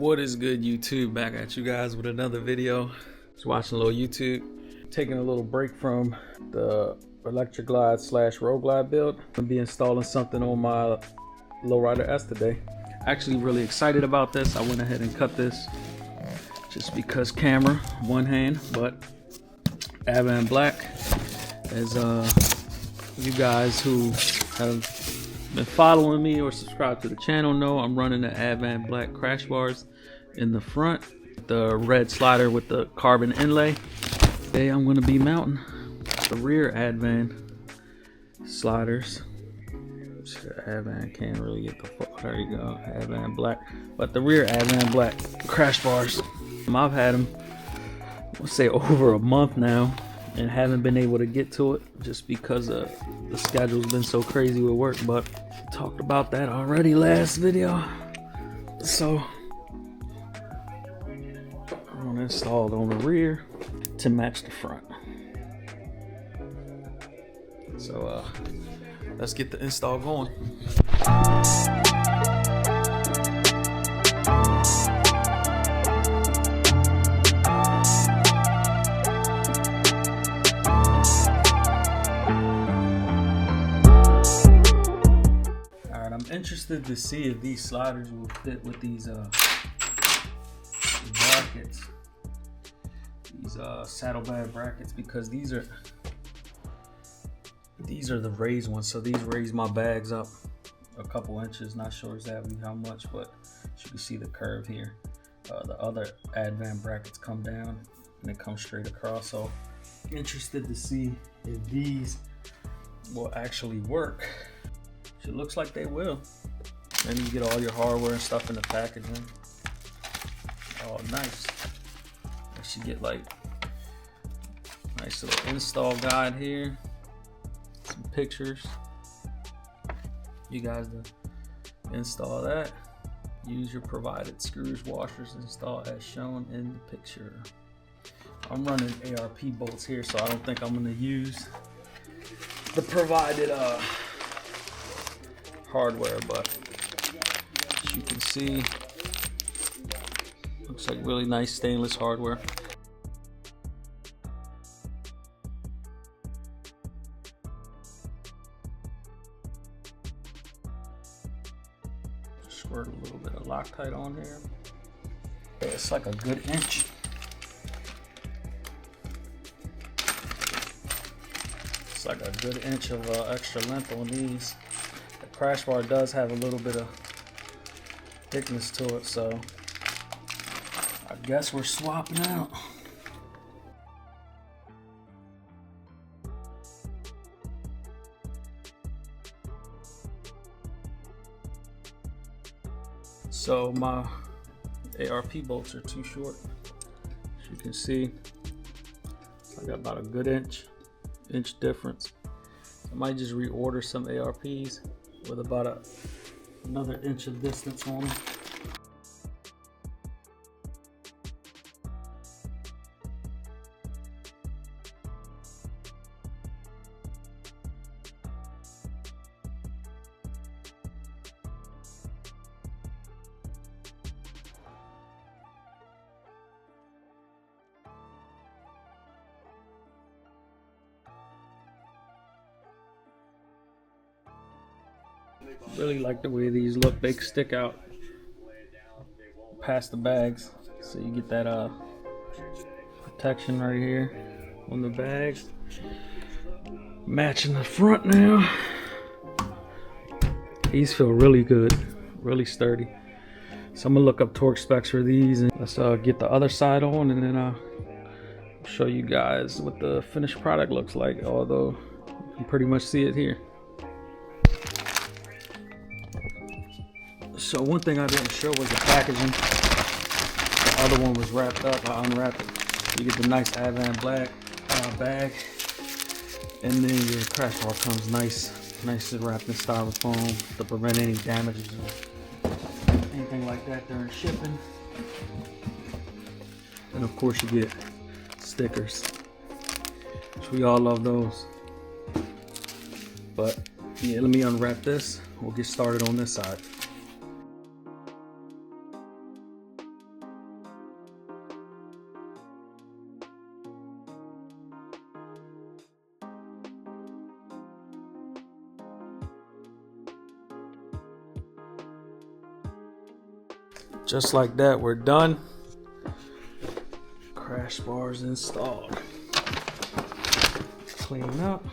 What is good, YouTube? Back at you guys with another video. Just watching a little YouTube, taking a little break from the Electric Glide / Road Glide build. I'm gonna be installing something on my Low Rider S today. Actually really excited about this. I went ahead and cut this just because camera one hand, but Advanblack, as you guys who have been following me or subscribed to the channel know, I'm running the Advanblack crash bars in the front, the red slider with the carbon inlay. Today I'm going to be mounting the rear Advan sliders. Advan can't really get the there you go, Advanblack, but the rear Advanblack crash bars. I've had them, let's say, over a month now, and haven't been able to get to it just because the schedule's been so crazy with work, but talked about that already last video. So I'm gonna install it on the rear to match the front. So let's get the install going. I'm interested to see if these sliders will fit with these brackets, these saddlebag brackets, because these are the raised ones. So these raise my bags up a couple inches, not sure exactly how much, but you can see the curve here. The other Advan brackets come down and they come straight across. So interested to see if these will actually work. It looks like they will. And you get all your hardware and stuff in the packaging. Oh, nice. I should get like nice little install guide here. Some pictures. You guys to install that. Use your provided screws, washers, install as shown in the picture. I'm running ARP bolts here, so I don't think I'm gonna use the provided hardware, but as you can see, looks like really nice stainless hardware. Squirt a little bit of Loctite on here. It's like a good inch. It's like a good inch of extra length on these. Crash bar does have a little bit of thickness to it, so I guess we're swapping out. So my ARP bolts are too short. As you can see, I got about a good inch difference. I might just reorder some ARPs with about another inch of distance on them. Really like the way these look. They stick out past the bags, so you get that protection right here on the bags. Matching the front now. These feel really good, really sturdy. So I'm gonna look up torque specs for these, and let's get the other side on, and then I'll show you guys what the finished product looks like, although you can pretty much see it here. So one thing I didn't show was the packaging. The other one was wrapped up. I unwrapped it. You get the nice Advanblack bag, and then your crash bar comes nicely wrapped in styrofoam to prevent any damages or anything like that during shipping. And of course you get stickers, which we all love those. But yeah, let me unwrap this. We'll get started on this side. Just like that, we're done. Crash bars installed. Clean up.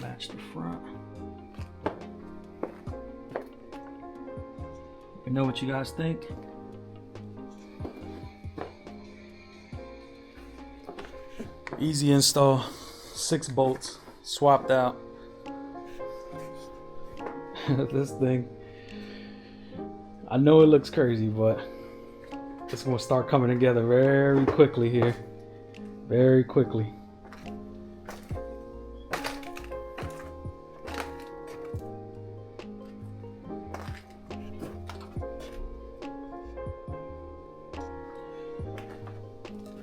Match the front. Let me know what you guys think. Easy install. 6 bolts swapped out. This thing, I know it looks crazy, but it's gonna start coming together very quickly here. Very quickly.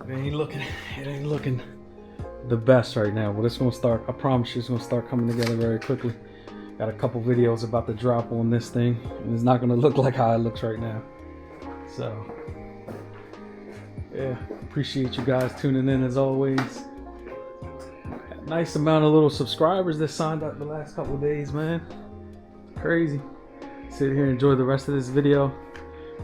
It ain't looking the best right now, but it's gonna start, I promise you, it's gonna start coming together very quickly. Got a couple videos about to drop on this thing, and it's not gonna look like how it looks right now. So yeah, appreciate you guys tuning in as always. Nice amount of little subscribers that signed up the last couple of days, man. Crazy. Sit here and enjoy the rest of this video.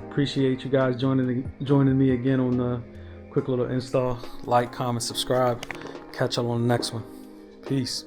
Appreciate you guys joining me again on the quick little install. Like, comment, subscribe. Catch y'all on the next one. Peace.